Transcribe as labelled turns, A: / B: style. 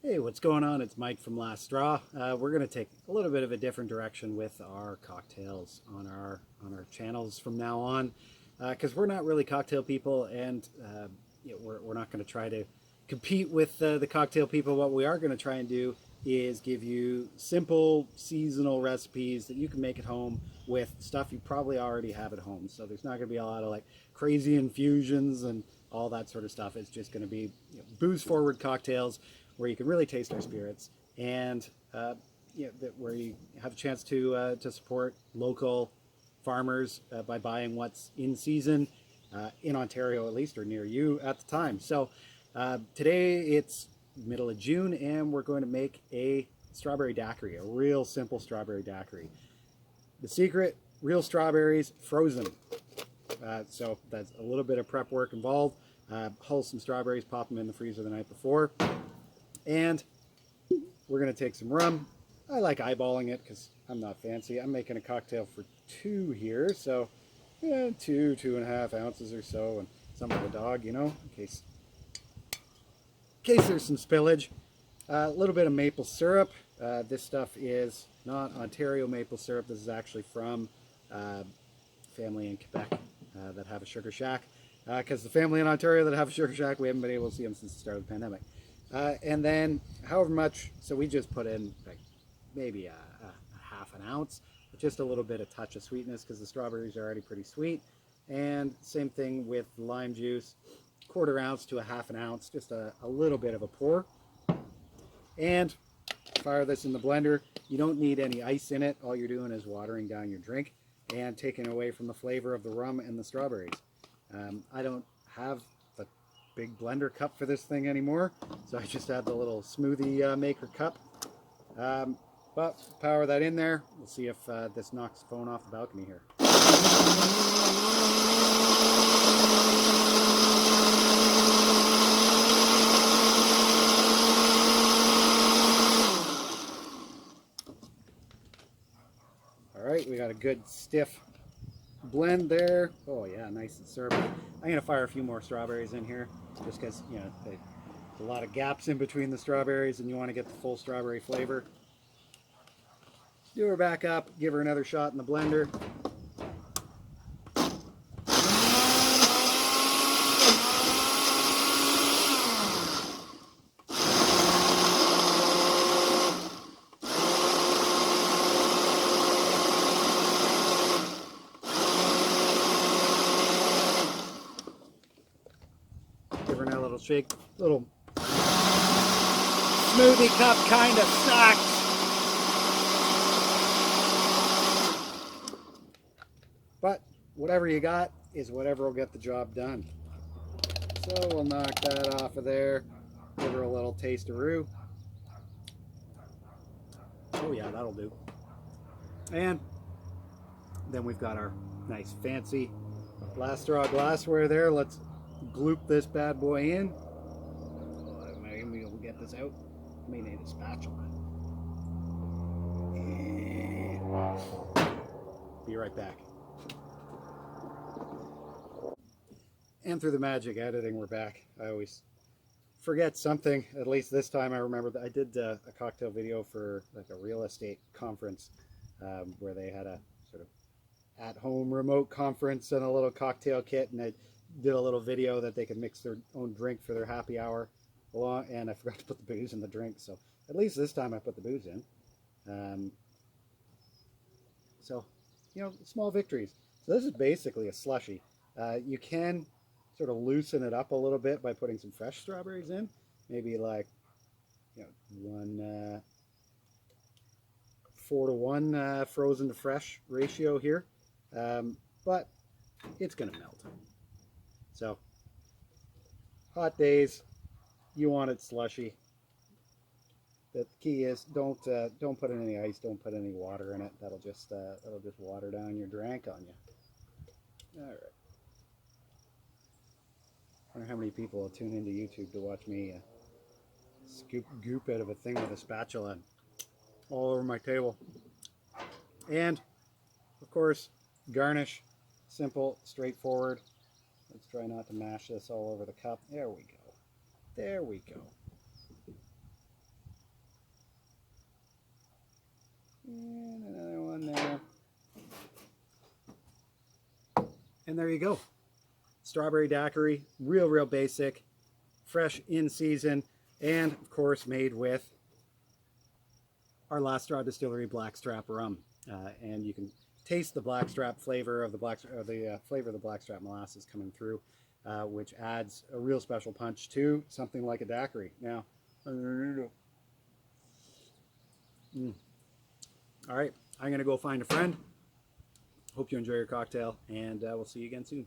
A: Hey, what's going on? It's Mike from Last Straw. We're going to take a little bit of a different direction with our cocktails on our channels from now on, because we're not really cocktail people, and we're not going to try to compete with the cocktail people. What we are going to try and do is give you simple seasonal recipes that you can make at home with stuff you probably already have at home. So there's not going to be a lot of like crazy infusions and all that sort of stuff. It's just going to be booze forward cocktails where you can really taste our spirits, and where you have a chance to support local farmers by buying what's in season in Ontario, at least, or near you at the time. So today it's middle of June, and we're going to make a strawberry daiquiri, a real simple strawberry daiquiri. The secret: real strawberries, frozen. So that's a little bit of prep work involved. Hull some strawberries, pop them in the freezer the night before. And we're going to take some rum. I like eyeballing it because I'm not fancy. I'm making a cocktail for two here, so yeah, 2.5 ounces or so, and some for the dog, in case there's some spillage. A little bit of maple syrup. This stuff is not Ontario maple syrup. This is actually from family in Quebec that have a sugar shack. Because the family in Ontario that have a sugar shack, we haven't been able to see them since the start of the pandemic. And then however much, so we just put in like maybe a half an ounce, but just a little bit of touch of sweetness because the strawberries are already pretty sweet. And same thing with lime juice, 1/4 ounce to a half an ounce, just a little bit of a pour. And fire this in the blender. You don't need any ice in it. All you're doing is watering down your drink and taking away from the flavor of the rum and the strawberries. I don't have the big blender cup for this thing anymore, so I just have the little smoothie maker cup. But power that in there. We'll see if this knocks the phone off the balcony here. Alright, we got a good stiff blend there. Oh yeah, nice and syrupy. I'm going to fire a few more strawberries in here just because, there's a lot of gaps in between the strawberries and you want to get the full strawberry flavor. Do her back up, give her another shot in the blender. Give her another little shake. Little smoothie cup kind of sucks. But whatever you got is whatever will get the job done. So we'll knock that off of there. Give her a little taste-a-roo. Oh yeah, that'll do. And then we've got our nice fancy Last Straw glassware there. Let's gloop this bad boy in. Maybe we'll get this out. May need a spatula. Be right back. And through the magic editing, we're back. I always forget something. At least this time I remember that I did a cocktail video for like a real estate conference where they had a sort of at-home remote conference and a little cocktail kit, and I did a little video that they could mix their own drink for their happy hour along, and I forgot to put the booze in the drink, so at least this time I put the booze in. So small victories. So this is basically a slushy. You can sort of loosen it up a little bit by putting some fresh strawberries in, maybe like 4:1 frozen to fresh ratio here, but it's gonna melt. So hot days, you want it slushy. The key is don't put in any ice, don't put any water in it. That'll just water down your drink on you. All right. I wonder how many people will tune into YouTube to watch me scoop goop out of a thing with a spatula all over my table. And of course, garnish, simple, straightforward. Let's try not to mash this all over the cup. There we go. There we go. And there you go. Strawberry daiquiri, real basic, fresh in season, and of course made with our Last Straw Distillery Blackstrap Rum. And you can taste the blackstrap flavor of the flavor of the blackstrap molasses coming through, which adds a real special punch to something like a daiquiri. Now, all right, I'm gonna go find a friend. Hope you enjoy your cocktail, and we'll see you again soon.